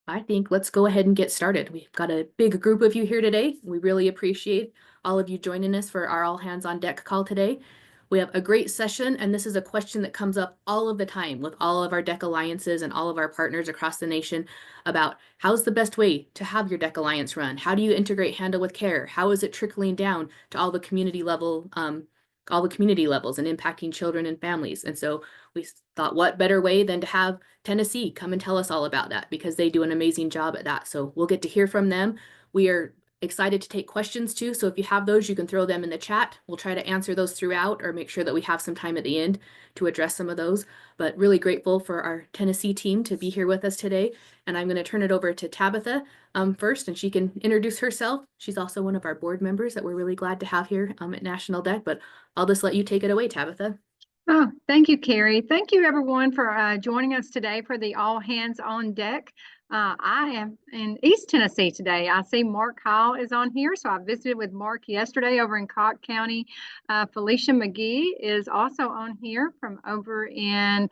I think let's go ahead and get started. We've got a big group of you here today. We really appreciate all of you joining us for our All Hands on Deck call today. We have a great session, and this is a question that comes up all of the time with all of our DEC alliances and all of our partners across the nation about how's the best way to have your DEC alliance run? How do you integrate Handle with Care? How is it trickling down to all the community level, all the community levels and impacting children and families? And so we thought, what better way than to have Tennessee come and tell us all about that, because they do an amazing job at that. So we'll get to hear from them. We are excited to take questions too. So if you have those, you can throw them in the chat. We'll try to answer those throughout or make sure that we have some time at the end to address some of those. But really grateful for our Tennessee team to be here with us today. And I'm going to turn it over to Tabitha first, and she can introduce herself. She's also one of our board members that we're really glad to have here at National DEC. But I'll just let you take it away, Tabitha. Oh, thank you, Carrie. Thank you, everyone, for joining us today for the All Hands on Deck. I am in East Tennessee today. I see Mark Hall is on here, so I visited with Mark yesterday over in Cocke County. Felicia McGee is also on here from over in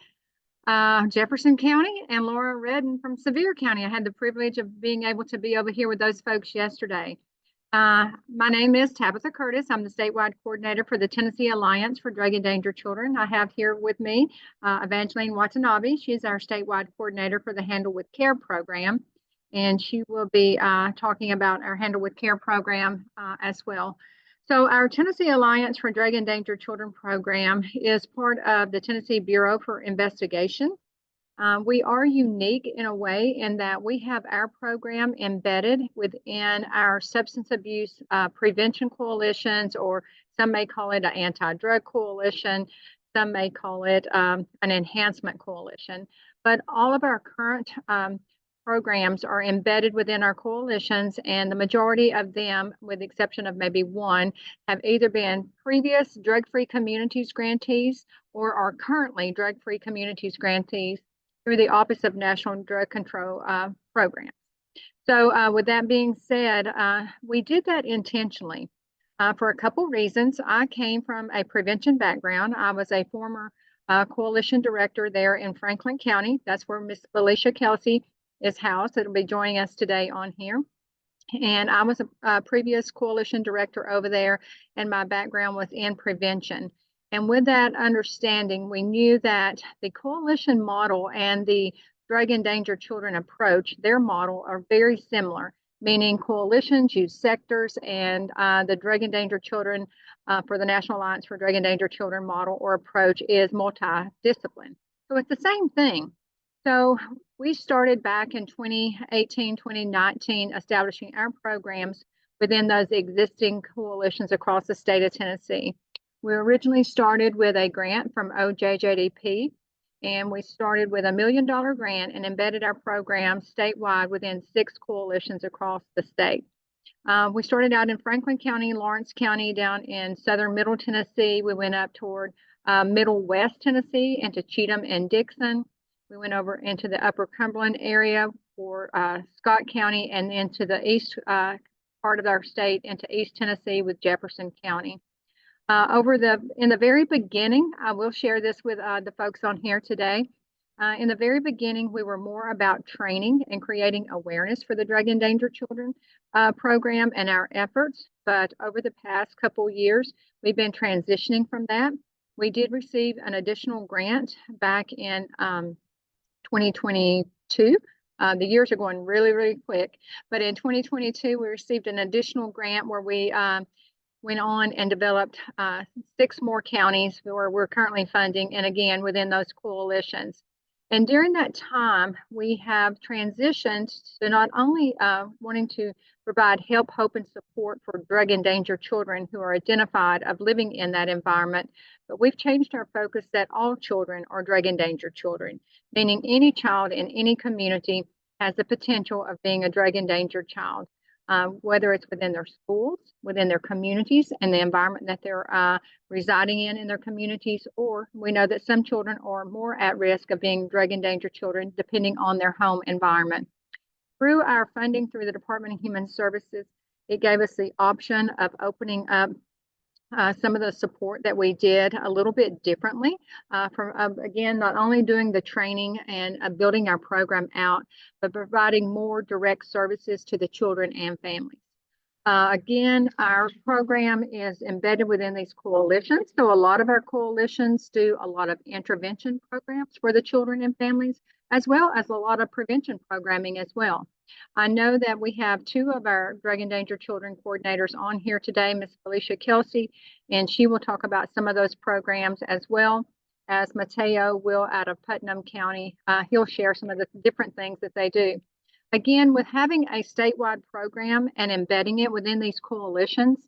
Jefferson County, and Laura Redden from Sevier County. I had the privilege of being able to be over here with those folks yesterday. My name is Tabitha Curtis. I'm the statewide coordinator for the Tennessee Alliance for Drug Endangered Children. I have here with me Evangeline Watanabe. She's our statewide coordinator for the Handle with Care program, and she will be talking about our Handle with Care program as well. So our Tennessee Alliance for Drug Endangered Children program is part of the Tennessee Bureau for Investigation. We are unique in a way in that we have our program embedded within our substance abuse prevention coalitions, or some may call it an anti-drug coalition, some may call it an enhancement coalition. But all of our current programs are embedded within our coalitions, and the majority of them, with the exception of maybe one, have either been previous drug-free communities grantees or are currently drug-free communities grantees through the Office of National Drug Control Programs. So with that being said, we did that intentionally for a couple reasons. I came from a prevention background. I was a former coalition director there in Franklin County. That's where Miss Felicia Kelsey is housed. It'll be joining us today on here. And I was a previous coalition director over there, and my background was in prevention. And with that understanding, we knew that the coalition model and the drug endangered children approach, their model, are very similar, meaning coalitions use sectors, and the drug endangered children for the National Alliance for Drug Endangered Children model or approach is multidiscipline. So it's the same thing. So we started back in 2018, 2019, establishing our programs within those existing coalitions across the state of Tennessee. We originally started with a grant from OJJDP, and we started with $1 million grant and embedded our program statewide within 6 coalitions across the state. We started out in Franklin County, Lawrence County, down in southern Middle Tennessee. We went up toward Middle West Tennessee into Cheatham and Dixon. We went over into the Upper Cumberland area for Scott County, and into the east part of our state into East Tennessee with Jefferson County. In the very beginning, I will share this with the folks on here today. In the very beginning, we were more about training and creating awareness for the Drug Endangered Children program and our efforts. But over the past couple years, we've been transitioning from that. We did receive an additional grant back in 2022. The years are going really, really quick. But in 2022, we received an additional grant where we went on and developed 6 more counties where we're currently funding, and again, within those coalitions. And during that time, we have transitioned to not only wanting to provide help, hope, and support for drug endangered children who are identified of living in that environment, but we've changed our focus that all children are drug endangered children, meaning any child in any community has the potential of being a drug endangered child. Whether it's within their schools, within their communities, and the environment that they're residing in their communities, or we know that some children are more at risk of being drug endangered children depending on their home environment. Through our funding through the Department of Human Services, it gave us the option of opening up some of the support that we did a little bit differently again, not only doing the training and building our program out, but providing more direct services to the children and families. Again, our program is embedded within these coalitions. So a lot of our coalitions do a lot of intervention programs for the children and families, as well as a lot of prevention programming as well. I know that we have two of our drug and danger children coordinators on here today, Ms. Felicia Kelsey, and she will talk about some of those programs, as well as Mateo will out of Putnam County. He'll share some of the different things that they do. Again, with having a statewide program and embedding it within these coalitions,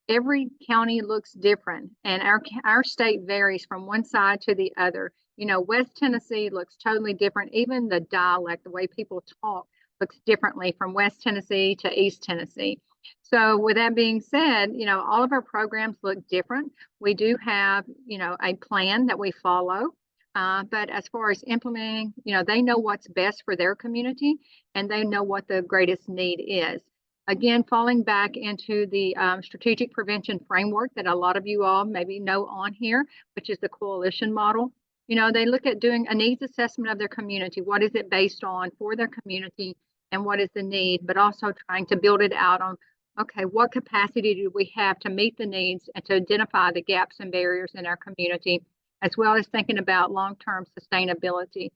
every county looks different, and our state varies from one side to the other. You know, West Tennessee looks totally different. Even the dialect, the way people talk, looks differently from West Tennessee to East Tennessee. So with that being said, you know, all of our programs look different. We do have, you know, a plan that we follow. But as far as implementing, you know, they know what's best for their community, and they know what the greatest need is. Again, falling back into the strategic prevention framework that a lot of you all maybe know on here, which is the coalition model. You know, they look at doing a needs assessment of their community. What is it based on for their community, and what is the need, but also trying to build it out on, okay, what capacity do we have to meet the needs and to identify the gaps and barriers in our community, as well as thinking about long-term sustainability.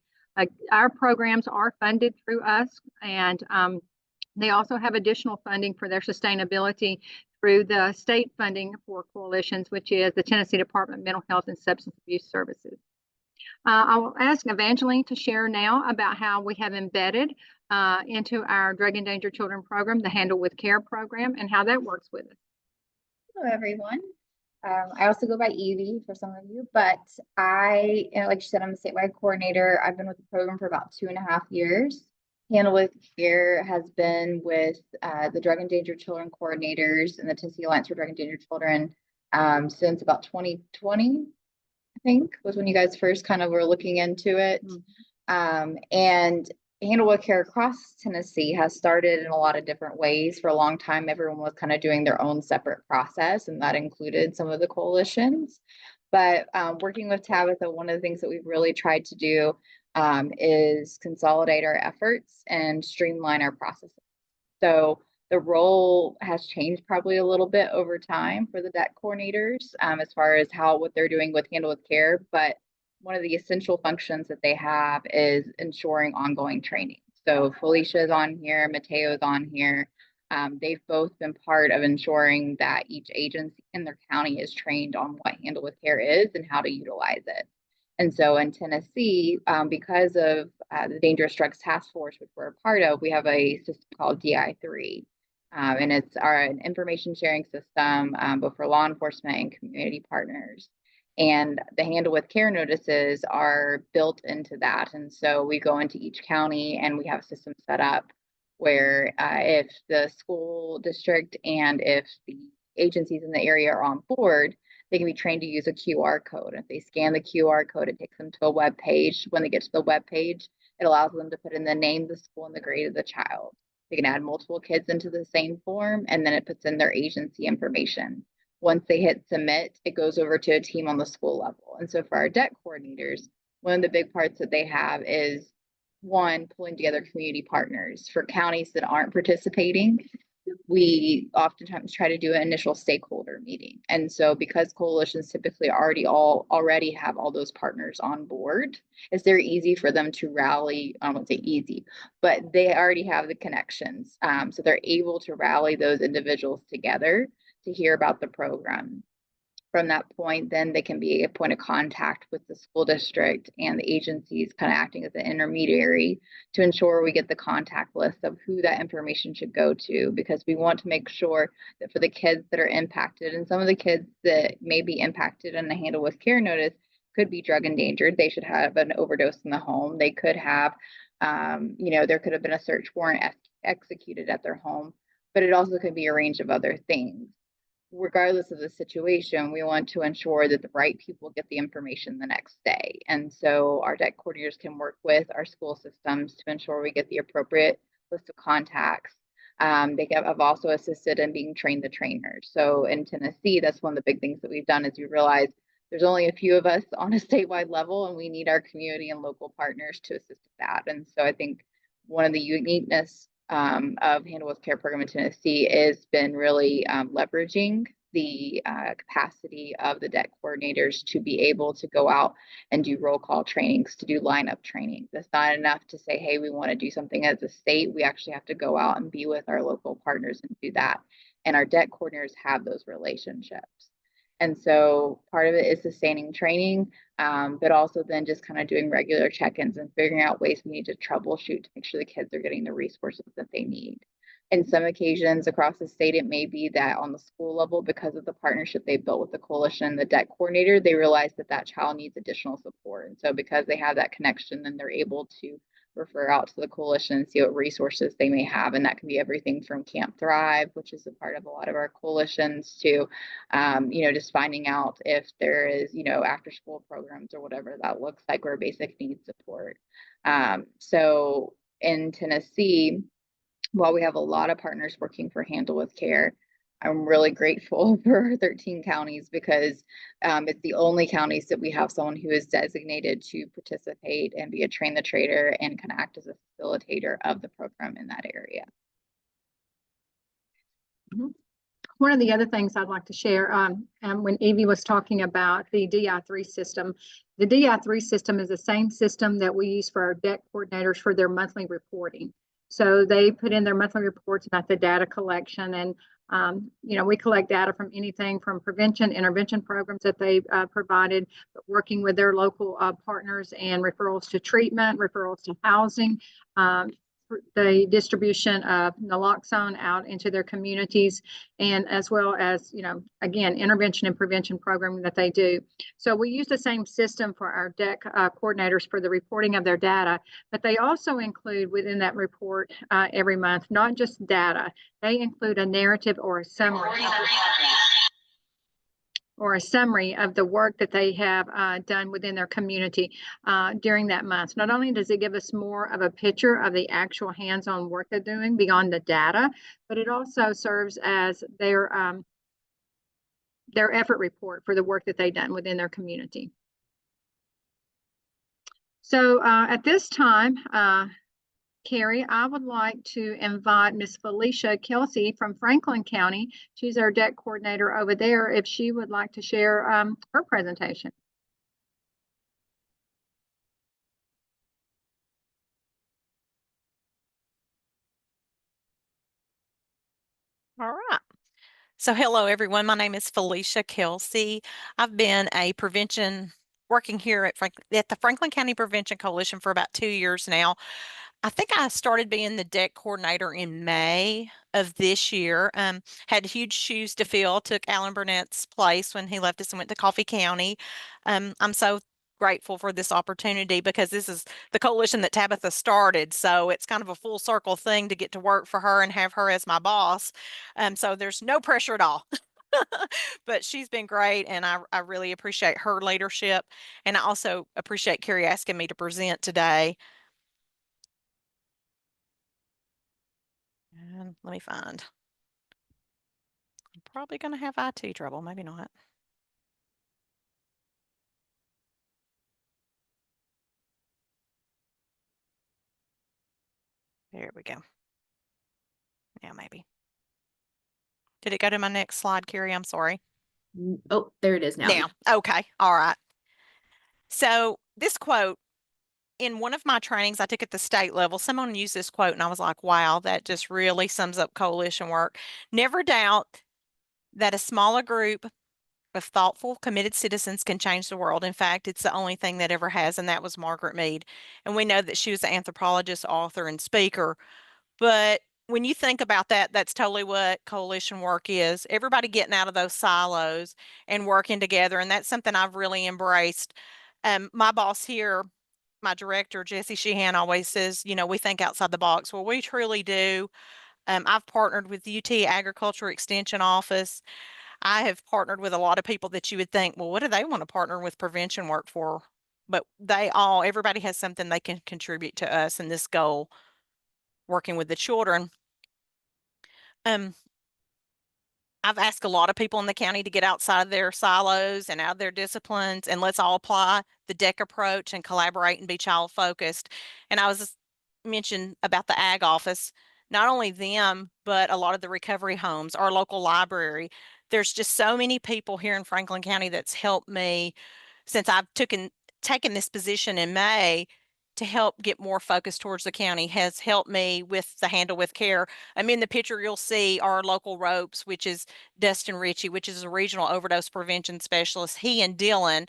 Our programs are funded through us, and they also have additional funding for their sustainability through the state funding for coalitions, which is the Tennessee Department of Mental Health and Substance Abuse Services. I will ask Evangeline to share now about how we have embedded into our Drug and Danger Children program, the Handle with Care program, and how that works with us. Hello, everyone. I also go by Evie for some of you, but like you said, I'm a statewide coordinator. I've been with the program for about 2.5 years. Handle with Care has been with the Drug and Danger Children coordinators and the Tennessee Alliance for Drug and Danger Children since about 2020, I think, was when you guys first kind of were looking into it. Mm-hmm. And Handle with Care across Tennessee has started in a lot of different ways. For a long time, everyone was kind of doing their own separate process, and that included some of the coalitions. But working with Tabitha, one of the things that we've really tried to do is consolidate our efforts and streamline our processes. So the role has changed probably a little bit over time for the DEC coordinators as far as what they're doing with Handle with Care, but one of the essential functions that they have is ensuring ongoing training. So Felicia is on here, Mateo is on here. They've both been part of ensuring that each agency in their county is trained on what Handle with Care is and how to utilize it. And so in Tennessee, because of the Dangerous Drugs Task Force, which we're a part of, we have a system called DI3. And it's an information sharing system, both for law enforcement and community partners. And the Handle with Care notices are built into that. And so we go into each county and we have a system set up where if the school district and if the agencies in the area are on board, they can be trained to use a QR code. If they scan the QR code, it takes them to a web page. When they get to the web page, it allows them to put in the name, the school, and the grade of the child. They can add multiple kids into the same form, and then it puts in their agency information. Once they hit submit, it goes over to a team on the school level. And so for our DEC coordinators, one of the big parts that they have is, one, pulling together community partners. For counties that aren't participating, we oftentimes try to do an initial stakeholder meeting. And so because coalitions typically already have all those partners on board, it's very easy for them to rally. I won't say easy, but they already have the connections. So they're able to rally those individuals together to hear about the program. From that point, then they can be a point of contact with the school district and the agencies, kind of acting as an intermediary to ensure we get the contact list of who that information should go to, because we want to make sure that for the kids that are impacted, and some of the kids that may be impacted in the Handle with Care notice could be drug endangered. They should have an overdose in the home. They could have, there could have been a search warrant executed at their home, but it also could be a range of other things. Regardless of the situation, we want to ensure that the right people get the information the next day. And so our DEC coordinators can work with our school systems to ensure we get the appropriate list of contacts. Have also assisted in being trained the trainers. So in Tennessee, that's one of the big things that we've done is we realize there's only a few of us on a statewide level, and we need our community and local partners to assist with that. And so I think one of the uniqueness of Handle with Care program in Tennessee has been really leveraging the capacity of the DEC coordinators to be able to go out and do roll call trainings, to do lineup training. That's not enough to say, hey, we want to do something as a state. We actually have to go out and be with our local partners and do that. And our DEC coordinators have those relationships. And so part of it is sustaining training, but also then just kind of doing regular check-ins and figuring out ways we need to troubleshoot to make sure the kids are getting the resources that they need. In some occasions across the state, it may be that on the school level, because of the partnership they built with the coalition, the DEC coordinator, they realize that that child needs additional support. And so because they have that connection, then they're able to refer out to the coalition and see what resources they may have. And that can be everything from Camp Thrive, which is a part of a lot of our coalitions, to, just finding out if there is, after school programs or whatever that looks like, where basic needs support. So in Tennessee, while we have a lot of partners working for Handle with Care, I'm really grateful for 13 counties because it's the only counties that we have someone who is designated to participate and be a train the trader and kind of act as a facilitator of the program in that area. One of the other things I'd like to share, when Evie was talking about the DI3 system, the DI3 system is the same system that we use for our DEC coordinators for their monthly reporting. So they put in their monthly reports about the data collection, and we collect data from anything from prevention, intervention programs that they provided, but working with their local partners, and referrals to treatment, referrals to housing, the distribution of naloxone out into their communities, and as well as, again, intervention and prevention programming that they do. So we use the same system for our DEC coordinators for the reporting of their data, but they also include within that report every month, not just data, they include a narrative or a summary of the work that they have done within their community during that month. Not only does it give us more of a picture of the actual hands-on work they're doing beyond the data, but it also serves as their effort report for the work that they've done within their community. So at this time, Carrie, I would like to invite Miss Felicia Kelsey from Franklin County. She's our DEC coordinator over there, if she would like to share her presentation. All right. So hello, everyone. My name is Felicia Kelsey. I've been a working here at the Franklin County Prevention Coalition for about 2 years now. I think I started being the DEC coordinator in May of this year. Had huge shoes to fill, took Alan Burnett's place when he left us and went to Coffee County. I'm so grateful for this opportunity because this is the coalition that Tabitha started. So it's kind of a full circle thing to get to work for her and have her as my boss. So there's no pressure at all. But she's been great, and I really appreciate her leadership. And I also appreciate Carrie asking me to present today. And let me find. I'm probably going to have IT trouble. Maybe not. There we go. Yeah, maybe. Did it go to my next slide, Carrie? I'm sorry. Oh, there it is now. Now, okay. All right. So this quote, in one of my trainings I took at the state level, someone used this quote and I was like, wow, that just really sums up coalition work. Never doubt that a smaller group of thoughtful, committed citizens can change the world. In fact, it's the only thing that ever has, and that was Margaret Mead. And we know that she was an anthropologist, author, and speaker. But when you think about that, that's totally what coalition work is. Everybody getting out of those silos and working together. And that's something I've really embraced. My boss here, my director, Jesse Sheehan, always says, we think outside the box. Well, we truly do. I've partnered with the UT Agriculture Extension Office. I have partnered with a lot of people that you would think, well, what do they want to partner with prevention work for? But everybody has something they can contribute to us in this goal, working with the children. I've asked a lot of people in the county to get outside of their silos and out of their disciplines, and let's all apply the DEC approach and collaborate and be child focused. And I was just mentioned about the ag office, not only them, but a lot of the recovery homes, our local library. There's just so many people here in Franklin County that's helped me since I've taken this position in May to help get more focus towards the county, has helped me with the Handle with Care. I'm in the picture, you'll see our local ropes, which is Dustin Ritchie, which is a regional overdose prevention specialist. He and Dylan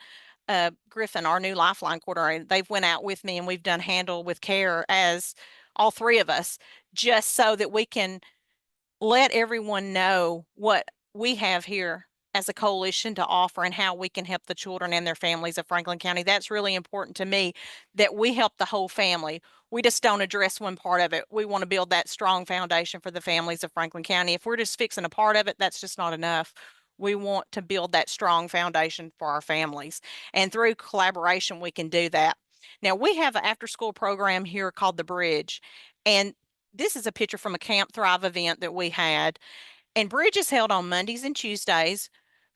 Griffin, our new Lifeline coordinator, they've went out with me and we've done Handle with Care as all three of us, just so that we can let everyone know what we have here as a coalition to offer and how we can help the children and their families of Franklin County. That's really important to me, that we help the whole family. We just don't address one part of it. We want to build that strong foundation for the families of Franklin County. If we're just fixing a part of it, that's just not enough. We want to build that strong foundation for our families. And through collaboration, we can do that. Now, we have an after-school program here called The Bridge. And this is a picture from a Camp Thrive event that we had. And Bridge is held on Mondays and Tuesdays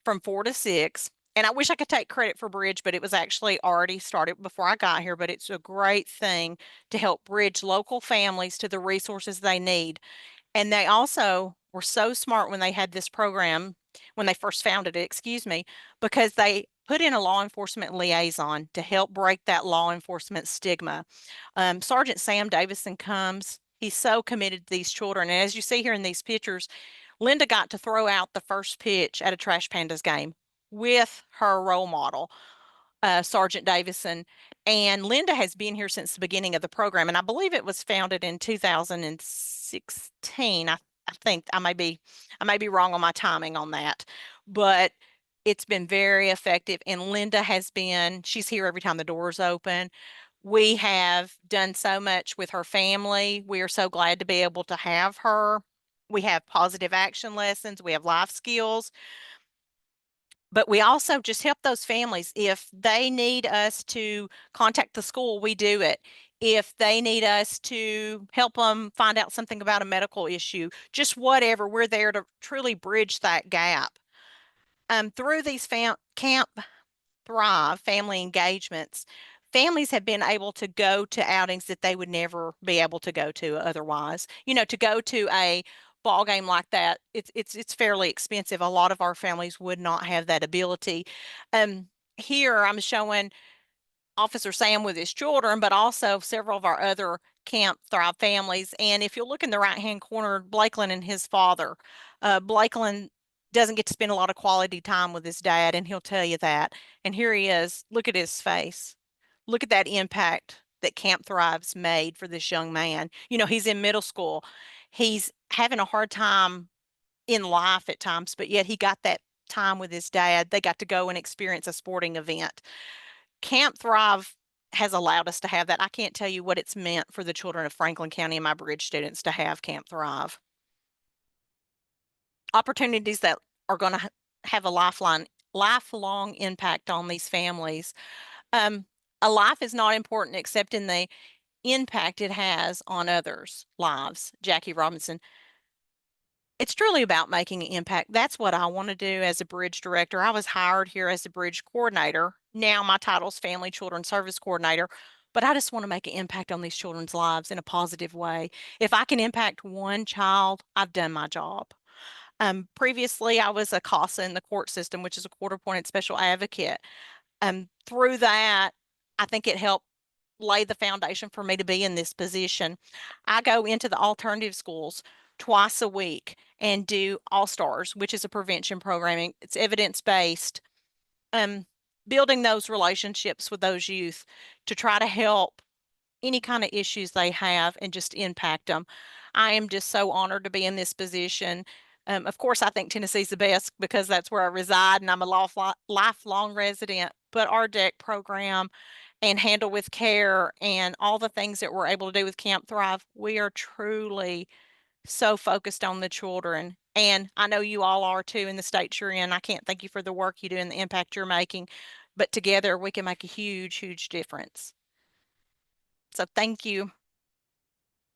from 4 to 6. And I wish I could take credit for Bridge, but it was actually already started before I got here. But it's a great thing to help bridge local families to the resources they need. And they also were so smart when they had this program, when they first founded it, excuse me, because they put in a law enforcement liaison to help break that law enforcement stigma. Sergeant Sam Davison comes. He's so committed to these children. And as you see here in these pictures, Linda got to throw out the first pitch at a Trash Pandas game with her role model, Sergeant Davison. And Linda has been here since the beginning of the program. And I believe it was founded in 2016. I think I may be wrong on my timing on that, but it's been very effective. And Linda she's here every time the doors open. We have done so much with her family. We are so glad to be able to have her. We have positive action lessons. We have life skills. But we also just help those families. If they need us to contact the school, we do it. If they need us to help them find out something about a medical issue, just whatever, we're there to truly bridge that gap. Through these Camp Thrive family engagements, families have been able to go to outings that they would never be able to go to otherwise. You know, to go to a ball game like that, it's fairly expensive. A lot of our families would not have that ability. Here I'm showing Officer Sam with his children, but also several of our other Camp Thrive families. And if you look in the right-hand corner, Blakeland and his father. Blakeland doesn't get to spend a lot of quality time with his dad, and he'll tell you that. And here he is. Look at his face. Look at that impact that Camp Thrive's made for this young man. You know, he's in middle school. He's having a hard time in life at times, but yet he got that time with his dad. They got to go and experience a sporting event. Camp Thrive has allowed us to have that. I can't tell you what it's meant for the children of Franklin County and my Bridge students to have Camp Thrive. Opportunities that are going to have a lifelong impact on these families. A life is not important except in the impact it has on others' lives. Jackie Robinson. It's truly about making an impact. That's what I want to do as a bridge director. I was hired here as a bridge coordinator. Now my title is Family Children Service Coordinator, but I just want to make an impact on these children's lives in a positive way. If I can impact one child, I've done my job. Previously, I was a CASA in the court system, which is a court-appointed special advocate. Through that, I think it helped lay the foundation for me to be in this position. I go into the alternative schools twice a week and do All Stars, which is a prevention programming. It's evidence-based. Building those relationships with those youth to try to help any kind of issues they have and just impact them. I am just so honored to be in this position. Of course, I think Tennessee's the best because that's where I reside and I'm a lifelong resident, but our DEC program and Handle with Care and all the things that we're able to do with Camp Thrive, we are truly so focused on the children. And I know you all are too in the state you're in. I can't thank you for the work you do and the impact you're making, but together we can make a huge, huge difference. So thank you.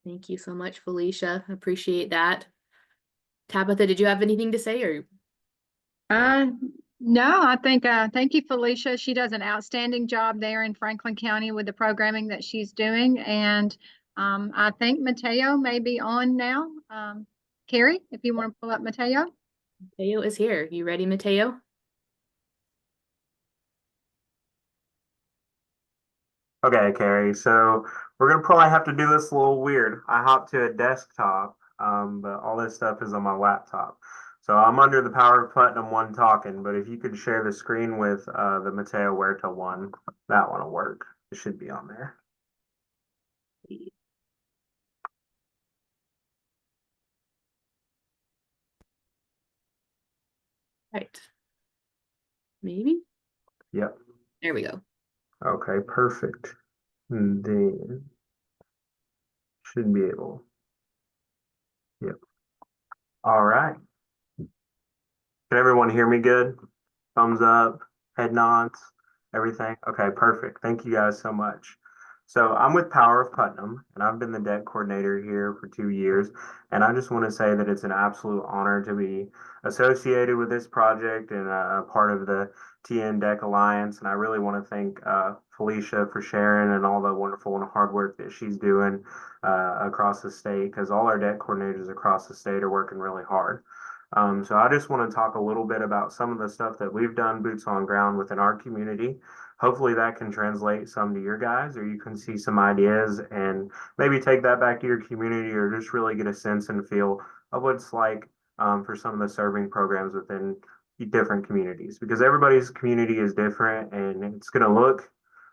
Thank you so much, Felicia. Appreciate that. Tabitha, did you have anything to say or? No, I think, thank you, Felicia. She does an outstanding job there in Franklin County with the programming that she's doing. And I think Mateo may be on now. Carrie, if you want to pull up Mateo. Mateo is here. You ready, Mateo? Okay, Carrie, so we're gonna probably have to do this a little weird. I hopped to a desktop, but all this stuff is on my laptop. So I'm under the power of Putnam one talking, but if you could share the screen with the Mateo Huerta one, that one will work. It should be on there. Right. Maybe? Yep. There we go. Okay, perfect. And then should be able. Yep. All right. Can everyone hear me good? Thumbs up, head nods, everything? Okay, perfect. Thank you guys so much. So I'm with Power of Putnam, and I've been the DEC coordinator here for 2 years. And I just want to say that it's an absolute honor to be associated with this project and a part of the TN DEC Alliance. And I really want to thank Felicia for sharing and all the wonderful and hard work that she's doing across the state, because all our DEC coordinators across the state are working really hard. So I just want to talk a little bit about some of the stuff that we've done boots on ground within our community. Hopefully that can translate some to your guys, or you can see some ideas and maybe take that back to your community, or just really get a sense and feel of what it's like for some of the serving programs within different communities, because everybody's community is different and it's going to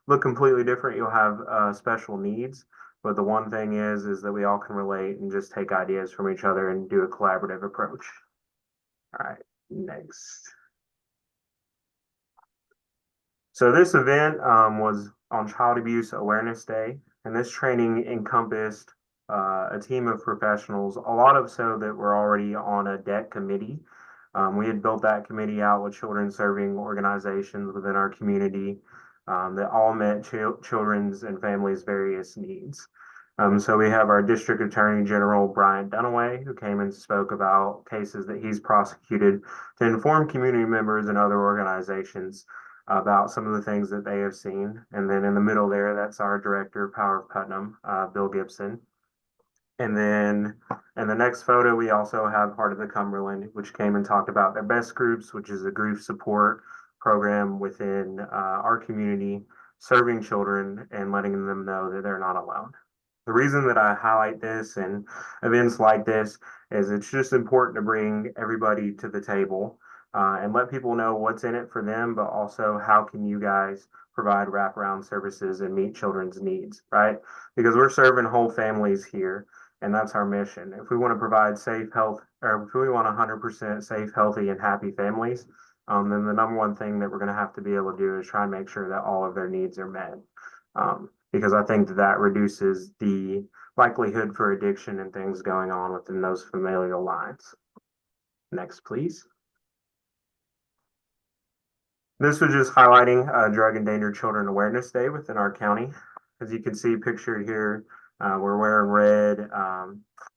look completely different. You'll have special needs, but the one thing is that we all can relate and just take ideas from each other and do a collaborative approach. All right, next. So this event was on Child Abuse Awareness Day, and this training encompassed a team of professionals, a lot of so that were already on a DEC committee. We had built that committee out with children serving organizations within our community that all met children's and families' various needs. So we have our District Attorney General, Brian Dunaway, who came and spoke about cases that he's prosecuted to inform community members and other organizations about some of the things that they have seen. And then in the middle there, that's our Director, Power of Putnam, Bill Gibson. And then in the next photo, we also have Heart of the Cumberland, which came and talked about their best groups, which is a grief support program within our community, serving children and letting them know that they're not alone. The reason that I highlight this and events like this is it's just important to bring everybody to the table and let people know what's in it for them, but also how can you guys provide wraparound services and meet children's needs, right? Because we're serving whole families here, and that's our mission. If we want to provide safe health, or if we want 100% safe, healthy, and happy families, then the number one thing that we're going to have to be able to do is try and make sure that all of their needs are met. Because I think that reduces the likelihood for addiction and things going on within those familial lines. Next, please. This was just highlighting Drug and Endangered Children Awareness Day within our county. As you can see pictured here, we're wearing red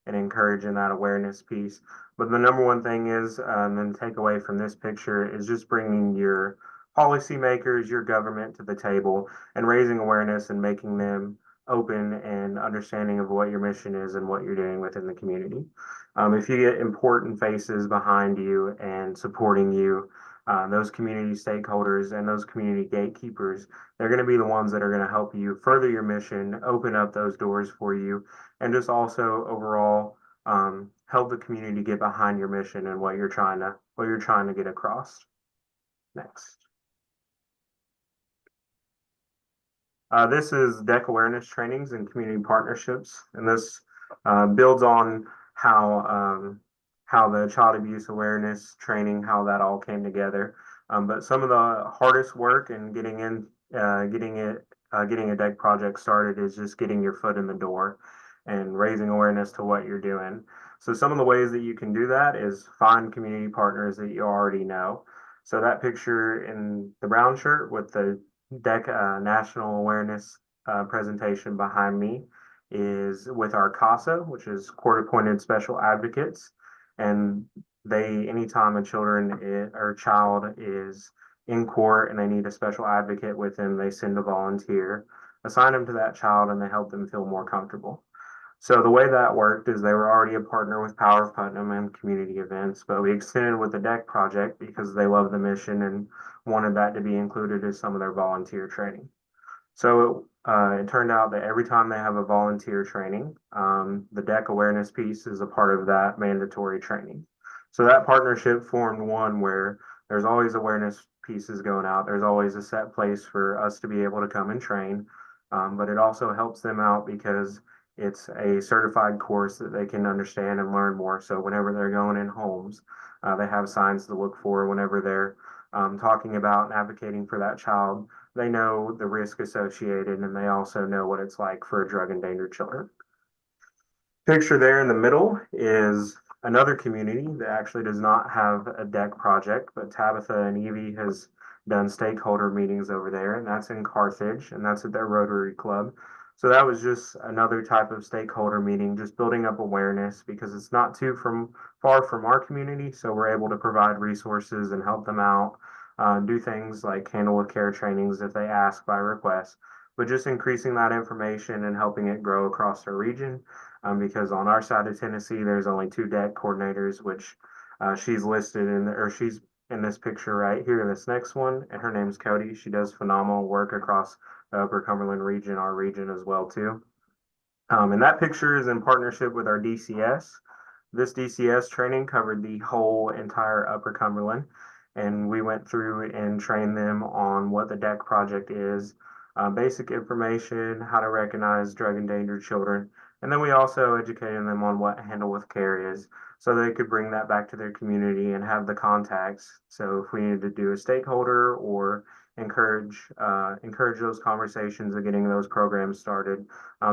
and encouraging that awareness piece. But the number one thing is, and then take away from this picture, is just bringing your policymakers, your government to the table and raising awareness and making them open and understanding of what your mission is and what you're doing within the community. If you get important faces behind you and supporting you, those community stakeholders and those community gatekeepers, they're going to be the ones that are going to help you further your mission, open up those doors for you, and just also overall help the community get behind your mission and what you're trying to get across. Next. This is DEC awareness trainings and community partnerships, and this builds on how the child abuse awareness training, how that all came together. But some of the hardest work in getting a DEC project started is just getting your foot in the door and raising awareness to what you're doing. So some of the ways that you can do that is find community partners that you already know. So that picture in the brown shirt with the DEC national awareness presentation behind me is with our CASA, which is court-appointed special advocates. And anytime a child is in court and they need a special advocate with them, they send a volunteer, assign them to that child, and they help them feel more comfortable. So the way that worked is they were already a partner with Power of Putnam and community events, but we extended with the DEC project because they love the mission and wanted that to be included as some of their volunteer training. So it turned out that every time they have a volunteer training, the DEC awareness piece is a part of that mandatory training. So that partnership formed one where there's always awareness pieces going out. There's always a set place for us to be able to come and train. But it also helps them out because it's a certified course that they can understand and learn more. So whenever they're going in homes, they have signs to look for whenever they're talking about and advocating for that child. They know the risk associated, and they also know what it's like for drug endangered children. Picture there in the middle is another community that actually does not have a DEC project, but Tabitha and Evie has done stakeholder meetings over there, and that's in Carthage, and that's at their Rotary Club. So that was just another type of stakeholder meeting, just building up awareness because it's not too far from our community. So we're able to provide resources and help them out, do things like handle with care trainings if they ask by request, but just increasing that information and helping it grow across our region. Because on our side of Tennessee, there's only 2 DEC coordinators, which she's listed she's in this picture right here in this next one, and her name's Cody. She does phenomenal work across the Upper Cumberland region, our region as well too. And that picture is in partnership with our DCS. This DCS training covered the whole entire Upper Cumberland, and we went through and trained them on what the DEC project is, basic information, how to recognize drug endangered children, and then we also educated them on what Handle with Care is, so they could bring that back to their community and have the contacts. So if we needed to do a stakeholder or encourage those conversations of getting those programs started,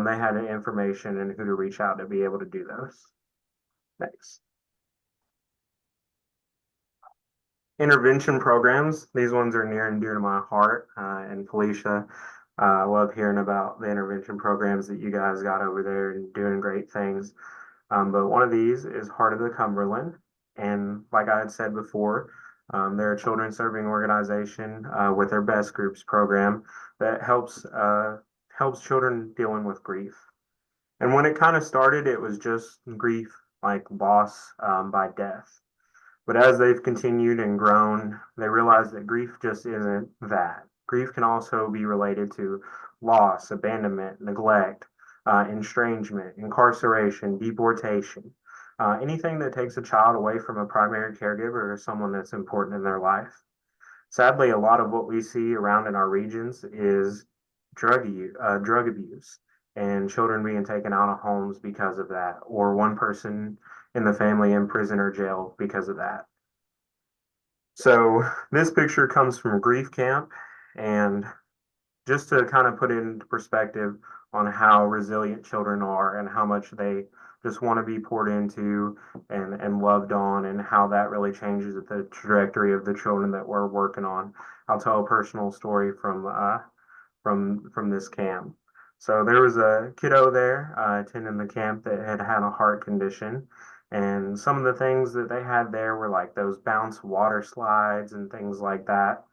they had the information and who to reach out to be able to do those. Thanks. Intervention programs. These ones are near and dear to my heart. And Felicia, I love hearing about the intervention programs that you guys got over there and doing great things. But one of these is Heart of the Cumberland. And like I had said before, they're a children serving organization with their Best Groups program that helps children dealing with grief. And when it kind of started, it was just grief like loss by death. But as they've continued and grown, they realize that grief just isn't that. Grief can also be related to loss, abandonment, neglect, estrangement, incarceration, deportation, anything that takes a child away from a primary caregiver or someone that's important in their life. Sadly, a lot of what we see around in our regions is drug abuse and children being taken out of homes because of that, or one person in the family in prison or jail because of that. So this picture comes from Grief Camp, and just to kind of put it into perspective on how resilient children are and how much they just want to be poured into and loved on, and how that really changes the trajectory of the children that we're working on. I'll tell a personal story from this camp. So there was a kiddo there attending the camp that had a heart condition. And some of the things that they had there were like those bounce water slides and things like that.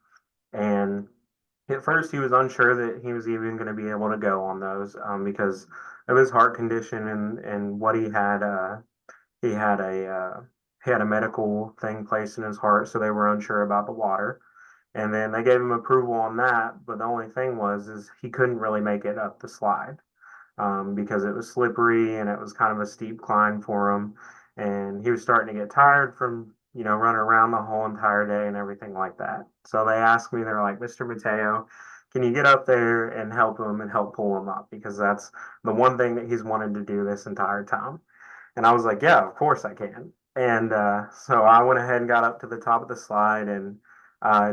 And at first he was unsure that he was even going to be able to go on those because of his heart condition and what he had. He had a medical thing placed in his heart, so they were unsure about the water. And then they gave him approval on that, but the only thing is he couldn't really make it up the slide because it was slippery and it was kind of a steep climb for him. And he was starting to get tired from, running around the whole entire day and everything like that. So they asked me, they're like, Mr. Mateo, can you get up there and help him and help pull him up? Because that's the one thing that he's wanted to do this entire time. And I was like, yeah, of course I can. And so I went ahead and got up to the top of the slide, and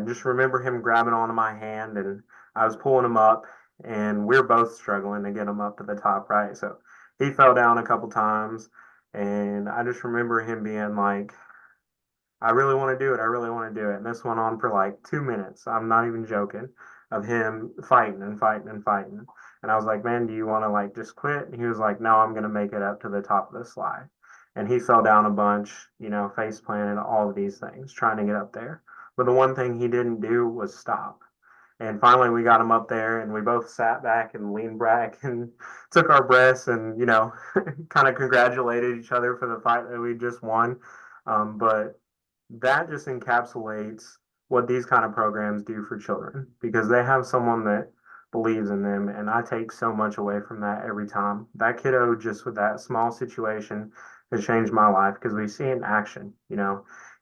just remember him grabbing onto my hand, and I was pulling him up, and we were both struggling to get him up to the top, right? So he fell down a couple times, and I just remember him being like, I really want to do it. I really want to do it. And this went on for like 2 minutes. I'm not even joking, of him fighting and fighting and fighting. And I was like, man, do you want to like just quit? And he was like, no, I'm going to make it up to the top of the slide. and he fell down a bunch, face planted, all of these things, trying to get up there. But the one thing he didn't do was stop. And finally, we got him up there, and we both sat back and leaned back and took our breaths and, kind of congratulated each other for the fight that we just won. But that just encapsulates what these kind of programs do for children, because they have someone that believes in them. And I take so much away from that every time. That kiddo, just with that small situation, has changed my life, because we see it in action.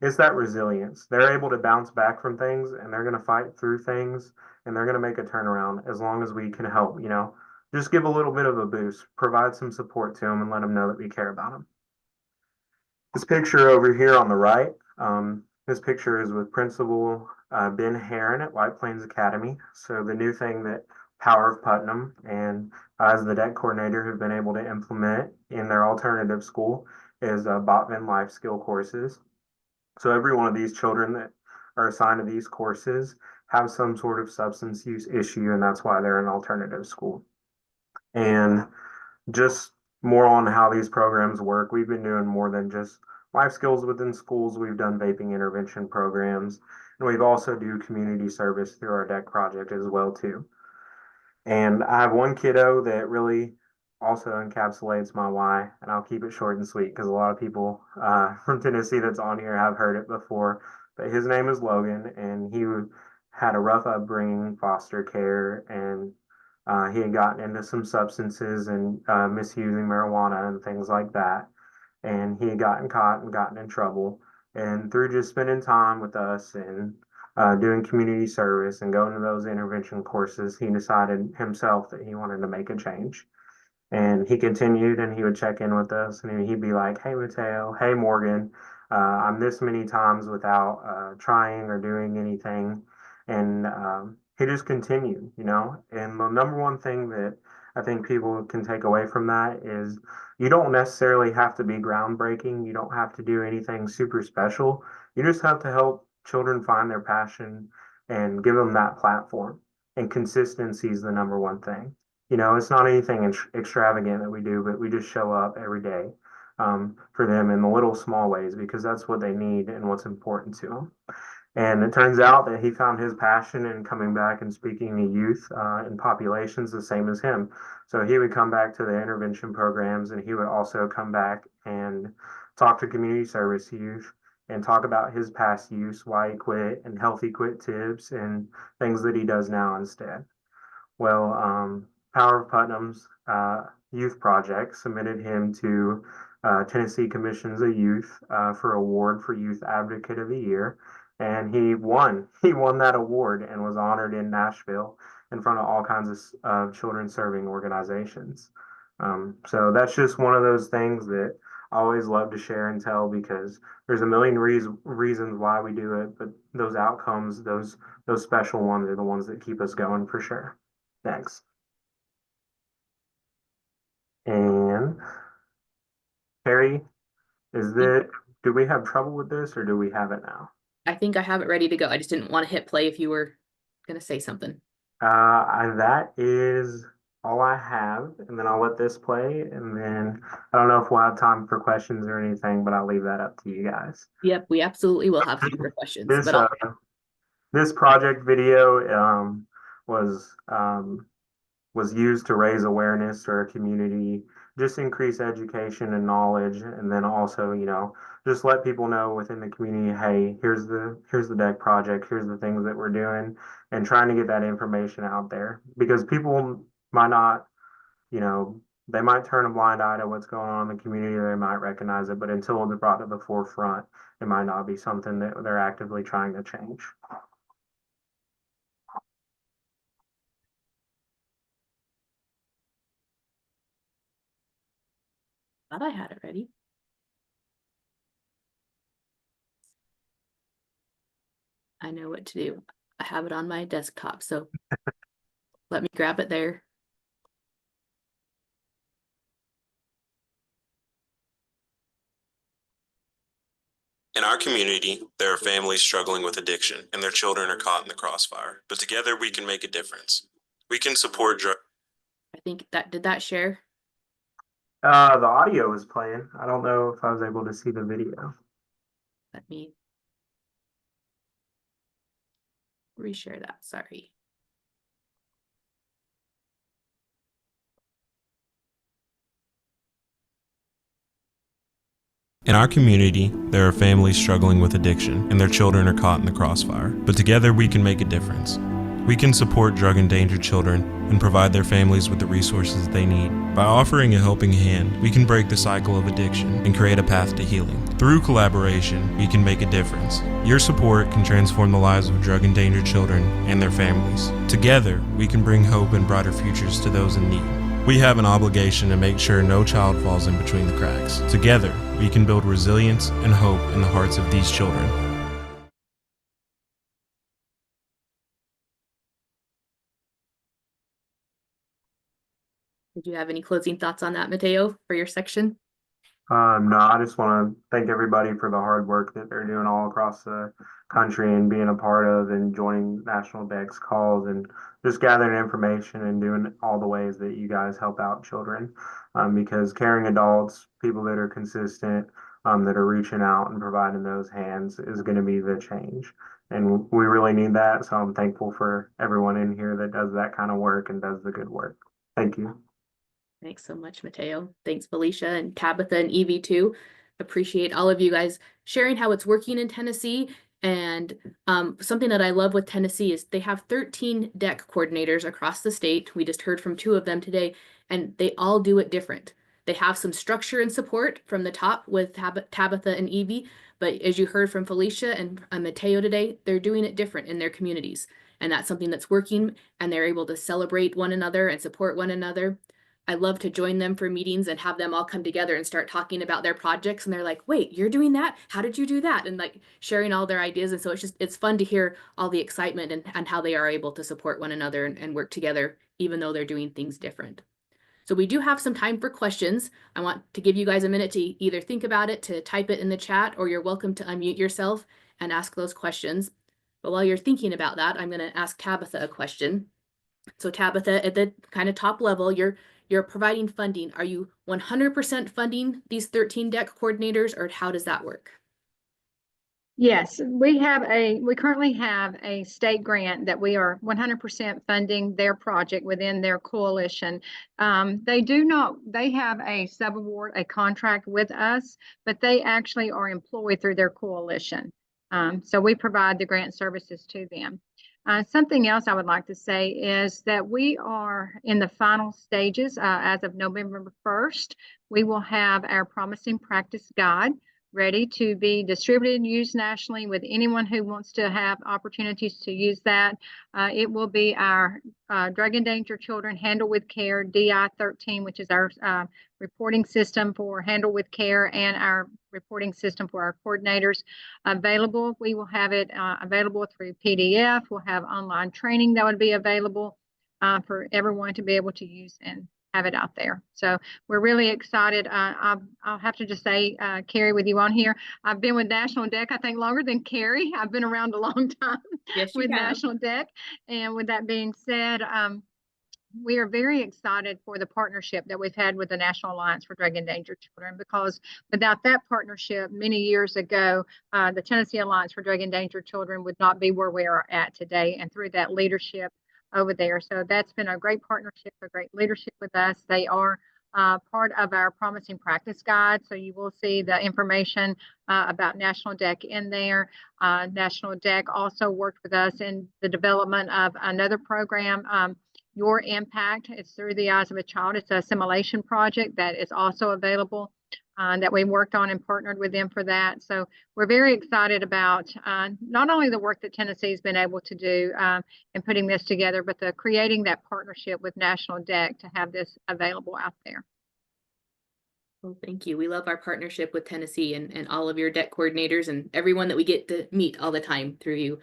It's that resilience. They're able to bounce back from things, and they're going to fight through things, and they're going to make a turnaround as long as we can help, just give a little bit of a boost, provide some support to them, and let them know that we care about them. This picture over here on the right, this picture is with Principal Ben Heron at White Plains Academy. So the new thing that Power of Putnam and as the DEC coordinator have been able to implement in their alternative school is Botman life skill courses. So every one of these children that are assigned to these courses have some sort of substance use issue, and that's why they're an alternative school. And just more on how these programs work, we've been doing more than just life skills within schools. We've done vaping intervention programs, and we've also do community service through our DEC project as well too. And I have one kiddo that really also encapsulates my why, and I'll keep it short and sweet because a lot of people from Tennessee that's on here have heard it before. But his name is Logan, and he had a rough upbringing, foster care, and he had gotten into some substances and misusing marijuana and things like that. And he had gotten caught and gotten in trouble. And through just spending time with us and doing community service and going to those intervention courses, he decided himself that he wanted to make a change. And he continued, and he would check in with us, and he'd be like, "Hey, Mateo, hey, Morgan, I'm this many times without trying or doing anything." And he just continued, And the number one thing that I think people can take away from that is you don't necessarily have to be groundbreaking. You don't have to do anything super special. You just have to help children find their passion and give them that platform. And consistency is the number one thing. It's not anything extravagant that we do, but we just show up every day for them in the little small ways, because that's what they need and what's important to them. And it turns out that he found his passion in coming back and speaking to youth and populations the same as him. So he would come back to the intervention programs, and he would also come back and talk to community service youth and talk about his past use, why he quit, and healthy quit tips and things that he does now instead. Well, Power of Putnam's youth project submitted him to Tennessee Commissions of Youth for award for Youth Advocate of the Year. And he won. He won that award and was honored in Nashville in front of all kinds of children serving organizations. So that's just one of those things that I always love to share and tell, because there's a million reasons why we do it, but those outcomes, those special ones, are the ones that keep us going for sure. Thanks. And Carrie, do we have trouble with this, or do we have it now? I think I have it ready to go. I just didn't want to hit play if you were going to say something. That is all I have, and then I'll let this play, and then I don't know if we'll have time for questions or anything, but I'll leave that up to you guys. Yep, we absolutely will have time for questions. This project video was used to raise awareness to our community, just increase education and knowledge, and then also, just let people know within the community, hey, here's the DEC project, here's the things that we're doing, and trying to get that information out there, because people might not, they might turn a blind eye to what's going on in the community, they might recognize it, but until it's brought to the forefront, it might not be something that they're actively trying to change. Thought I had it ready. I know what to do. I have it on my desktop, so let me grab it there. In our community, there are families struggling with addiction, and their children are caught in the crossfire. But together we can make a difference. We can support I think did that share? The audio is playing. I don't know if I was able to see the video. Let me reshare that. Sorry. In our community, there are families struggling with addiction, and their children are caught in the crossfire. But together we can make a difference. We can support drug-endangered children and provide their families with the resources they need. By offering a helping hand, we can break the cycle of addiction and create a path to healing. Through collaboration, we can make a difference. Your support can transform the lives of drug-endangered children and their families. Together, we can bring hope and brighter futures to those in need. We have an obligation to make sure no child falls in between the cracks. Together, we can build resilience and hope in the hearts of these children. Did you have any closing thoughts on that, Mateo, for your section? No, I just want to thank everybody for the hard work that they're doing all across the country and being a part of and joining National DEC's calls and just gathering information and doing all the ways that you guys help out children. Because caring adults, people that are consistent, that are reaching out and providing those hands is going to be the change. And we really need that. So I'm thankful for everyone in here that does that kind of work and does the good work. Thank you. Thanks so much, Mateo. Thanks, Felicia and Tabitha and Evie too. Appreciate all of you guys sharing how it's working in Tennessee. And something that I love with Tennessee is they have 13 DEC coordinators across the state. We just heard from 2 of them today, and they all do it different. They have some structure and support from the top with Tabitha and Evie, but as you heard from Felicia and Mateo today, they're doing it different in their communities. And that's something that's working, and they're able to celebrate one another and support one another. I love to join them for meetings and have them all come together and start talking about their projects. And they're like, wait, you're doing that? How did you do that? And like sharing all their ideas. And so it's fun to hear all the excitement and how they are able to support one another and work together, even though they're doing things different. So we do have some time for questions. I want to give you guys a minute to either think about it, to type it in the chat, or you're welcome to unmute yourself and ask those questions. But while you're thinking about that, I'm going to ask Tabitha a question. So Tabitha, at the kind of top level, you're providing funding. Are you 100% funding these 13 DEC coordinators, or how does that work? Yes, we currently have a state grant that we are 100% funding their project within their coalition. They have a subaward, a contract with us, but they actually are employed through their coalition. So we provide the grant services to them. Something else I would like to say is that we are in the final stages. As of November 1st, we will have our Promising Practice Guide ready to be distributed and used nationally with anyone who wants to have opportunities to use that. It will be our Drug Endangered Children Handle with Care DI 13, which is our reporting system for Handle with Care, and our reporting system for our coordinators available. We will have it available through PDF. We'll have online training that would be available for everyone to be able to use and have it out there. So we're really excited. I'll have to just say, Carrie, with you on here, I've been with National DEC, I think, longer than Carrie. I've been around a long time with National DEC. And with that being said, we are very excited for the partnership that we've had with the National Alliance for Drug Endangered Children, because without that partnership many years ago, the Tennessee Alliance for Drug Endangered Children would not be where we are at today, and through that leadership over there. So that's been a great partnership, a great leadership with us. They are part of our Promising Practice Guide. So you will see the information about National DEC in there. National DEC also worked with us in the development of another program, Your Impact. It's Through the Eyes of a Child. It's an assimilation project that is also available that we worked on and partnered with them for that. So we're very excited about not only the work that Tennessee has been able to do in putting this together, but creating that partnership with National DEC to have this available out there. Well, thank you. We love our partnership with Tennessee and all of your DEC coordinators and everyone that we get to meet all the time through you.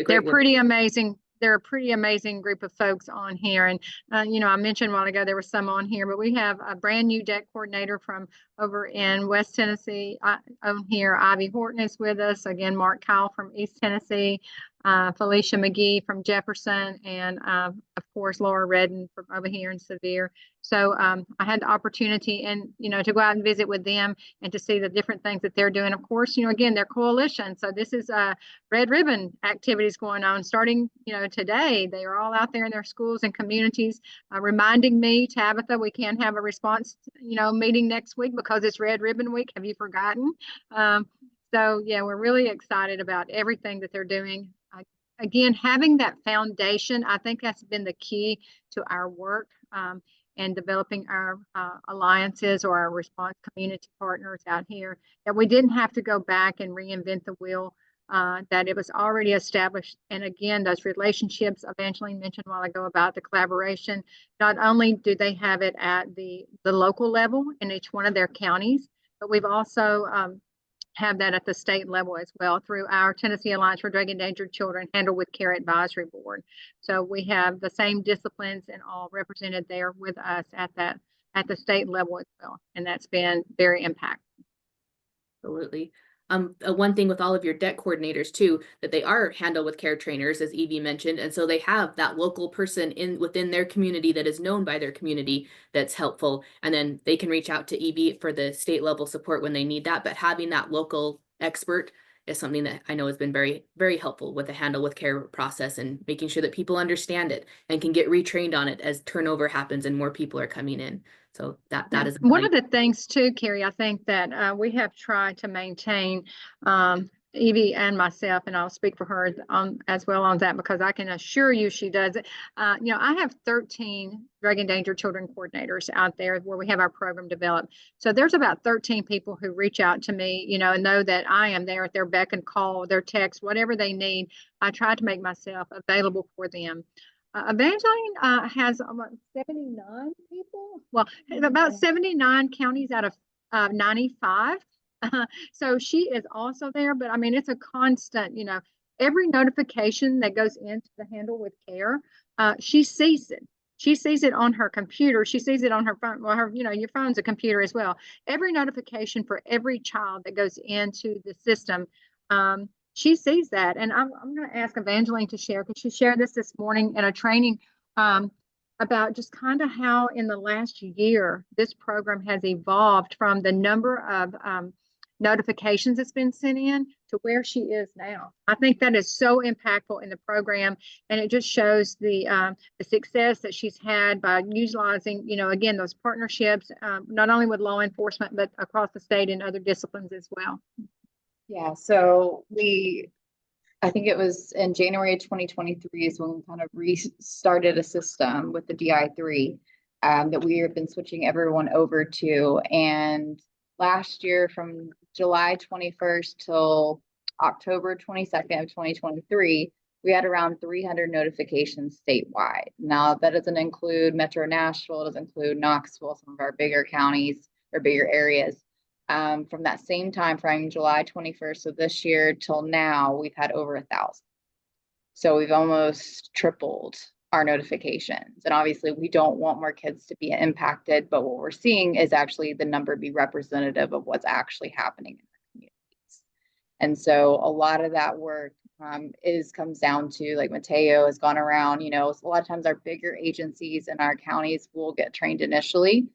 They're pretty amazing. They're a pretty amazing group of folks on here. And, I mentioned a while ago, there were some on here, but we have a brand new DEC coordinator from over in West Tennessee on here. Ivy Horton is with us. Again, Mark Kyle from East Tennessee. Felicia McGee from Jefferson, and of course Laura Redden from over here in Sevier. So I had the opportunity to go out and visit with them and to see the different things that they're doing. Of course, again, they're coalition. So this is red ribbon activities going on starting, today. They are all out there in their schools and communities, reminding me, Tabitha, we can't have a response, meeting next week because it's Red Ribbon Week. Have you forgotten? So yeah, we're really excited about everything that they're doing. Again, having that foundation, I think that's been the key to our work and developing our alliances or our response community partners out here, that we didn't have to go back and reinvent the wheel, that it was already established. And again, those relationships Evangeline mentioned a while ago about the collaboration, not only do they have it at the local level in each one of their counties, but we've also have that at the state level as well through our Tennessee Alliance for Drug Endangered Children Handled with Care Advisory Board. So we have the same disciplines and all represented there with us at the state level as well. And that's been very impactful. Absolutely. One thing with all of your DEC coordinators too, that they are handled with care trainers, as Evie mentioned, and so they have that local person within their community that is known by their community that's helpful, and then they can reach out to Evie for the state level support when they need that. But having that local expert is something that I know has been very, very helpful with the handle with care process and making sure that people understand it and can get retrained on it as turnover happens and more people are coming in. So that is one of the things too, Carrie, I think that we have tried to maintain, Evie and myself, and I'll speak for her as well on that, because I can assure you she does it. I have 13 drug endangered children coordinators out there where we have our program developed. So there's about 13 people who reach out to me, and know that I am there at their beck and call, their text, whatever they need. I try to make myself available for them. Evangeline has about 79 people. Well, about 79 counties out of 95. So she is also there, but I mean, it's a constant, every notification that goes into the Handle with Care, she sees it. She sees it on her computer. She sees it on her phone. Well, your phone's a computer as well. Every notification for every child that goes into the system, she sees that. And I'm going to ask Evangeline to share, because she shared this morning in a training about just kind of how in the last year this program has evolved from the number of notifications that's been sent in to where she is now. I think that is so impactful in the program, and it just shows the success that she's had by utilizing, again, those partnerships, not only with law enforcement, but across the state and other disciplines as well. Yeah, so I think it was in January of 2023 is when we kind of restarted a system with the DI3 that we have been switching everyone over to. And last year, from July 21st till October 22nd of 2023, we had around 300 notifications statewide. Now, that doesn't include Metro Nashville, it doesn't include Knoxville, some of our bigger counties or bigger areas. From that same time frame, July 21st of this year till now, we've had over 1,000. So we've almost tripled our notifications. And obviously we don't want more kids to be impacted, but what we're seeing is actually the number be representative of what's actually happening in our communities. And so a lot of that work comes down to, like Mateo has gone around, a lot of times our bigger agencies in our counties will get trained initially,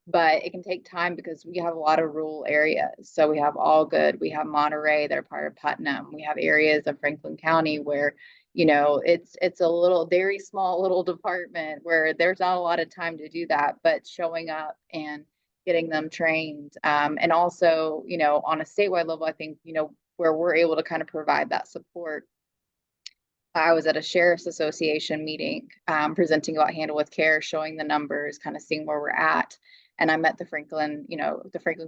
but it can take time because we have a lot of rural areas. So we have Allgood, we have Monterey, that are part of Putnam. We have areas of Franklin County where, it's a very small little department where there's not a lot of time to do that, but showing up and getting them trained. And also, on a statewide level, I think, where we're able to kind of provide that support. I was at a Sheriff's Association meeting, presenting about Handle with Care, showing the numbers, kind of seeing where we're at. And I met the Franklin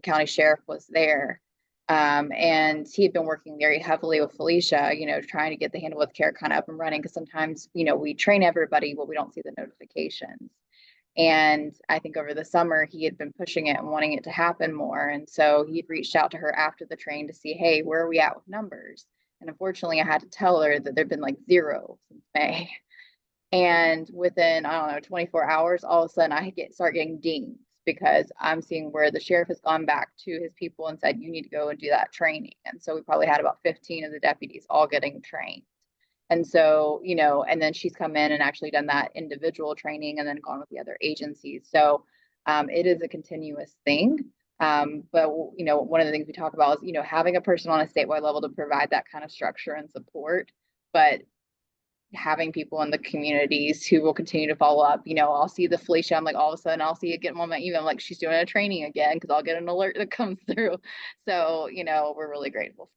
County Sheriff was there. And he had been working very heavily with Felicia, trying to get the Handle with Care kind of up and running. Because sometimes, we train everybody, but we don't see the notifications. And I think over the summer, he had been pushing it and wanting it to happen more. And so he'd reached out to her after the train to see, hey, where are we at with numbers? And unfortunately, I had to tell her that there'd been like 0 since May. And within, 24 hours, all of a sudden I start getting dings, because I'm seeing where the sheriff has gone back to his people and said, you need to go and do that training. And so we probably had about 15 of the deputies all getting trained. And so, you know, and then she's come in and actually done that individual training and then gone with the other agencies. So it is a continuous thing. But, you know, one of the things we talk about is, you know, having a person on a statewide level to provide that kind of structure and support, but having people in the communities who will continue to follow up. You know, I'll see the Felicia, I'm like, all of a sudden I'll see it get on my email, like she's doing a training again, because I'll get an alert that comes through. So, you know, we're really grateful.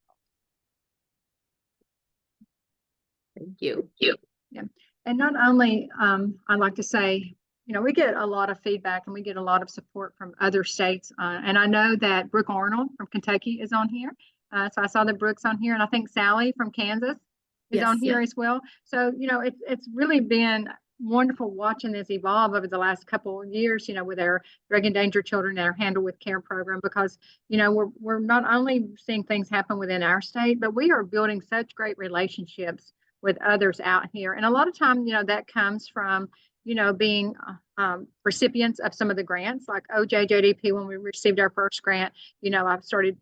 Thank you. Yeah. And not only, I'd like to say, you know, we get a lot of feedback and we get a lot of support from other states. And I know that Brooke Arnold from Kentucky is on here. So I saw that Brooke's on here, and I think Sally from Kansas is on here as well. So, you know, it's really been wonderful watching this evolve over the last couple of years, you know, with our drug endangered children and our Handle with Care program, because, you know, we're not only seeing things happen within our state, but we are building such great relationships with others out here. And a lot of time, you know, that comes from, you know, being recipients of some of the grants, like OJJDP. When we received our first grant, you know, I've started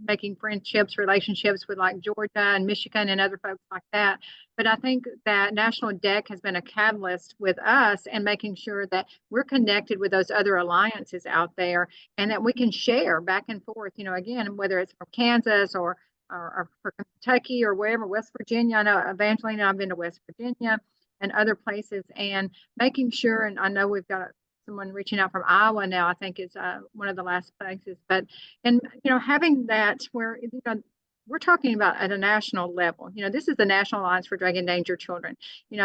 making friendships, relationships with like Georgia and Michigan and other folks like that. But I think that National DEC has been a catalyst with us and making sure that we're connected with those other alliances out there, and that we can share back and forth, you know, again, whether it's from Kansas or for Kentucky or wherever, West Virginia. I know Evangeline and I've been to West Virginia and other places, and making sure, and I know we've got someone reaching out from Iowa now, I think is one of the last places, but, and, you know, having that where, you know, we're talking about at a national level. You know, this is the National Alliance for Drug Endangered Children. You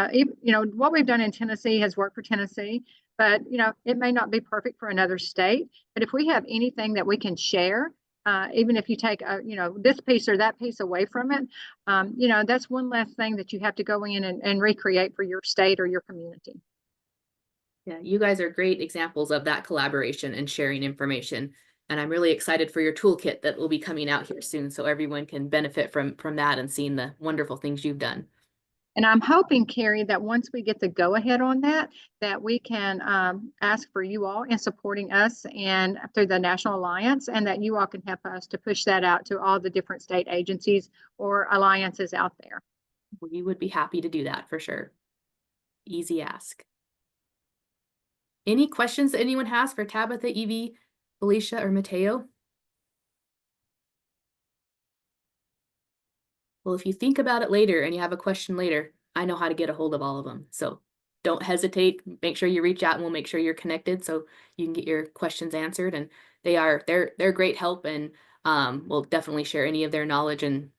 know, what we've done in Tennessee has worked for Tennessee, but, you know, it may not be perfect for another state, but if we have anything that we can share, even if you take, you know, this piece or that piece away from it, you know, that's one less thing that you have to go in and recreate for your state or your community. Yeah, you guys are great examples of that collaboration and sharing information. And I'm really excited for your toolkit that will be coming out here soon, so everyone can benefit from that and seeing the wonderful things you've done. And I'm hoping, Carrie, that once we get the go-ahead on that, that we can ask for you all in supporting us and through the National Alliance, and that you all can help us to push that out to all the different state agencies or alliances out there. We would be happy to do that for sure. Easy ask. Any questions that anyone has for Tabitha, Evie, Felicia, or Mateo? Well, if you think about it later and you have a question later, I know how to get a hold of all of them. So don't hesitate. Make sure you reach out and we'll make sure you're connected so you can get your questions answered. And they're great help, and we'll definitely share any of their knowledge and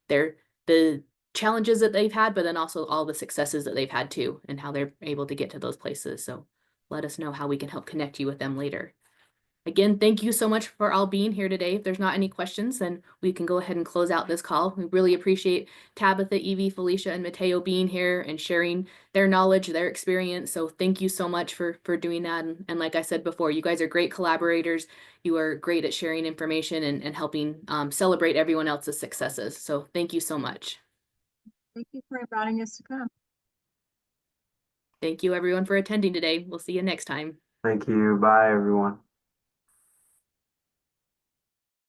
the challenges that they've had, but then also all the successes that they've had too, and how they're able to get to those places. So let us know how we can help connect you with them later. Again, thank you so much for all being here today. If there's not any questions, then we can go ahead and close out this call. We really appreciate Tabitha, Evie, Felicia, and Mateo being here and sharing their knowledge, their experience. So thank you so much for doing that. And like I said before, you guys are great collaborators. You are great at sharing information and helping celebrate everyone else's successes. So thank you so much. Thank you for inviting us to come. Thank you everyone for attending today. We'll see you next time. Thank you. Bye, everyone.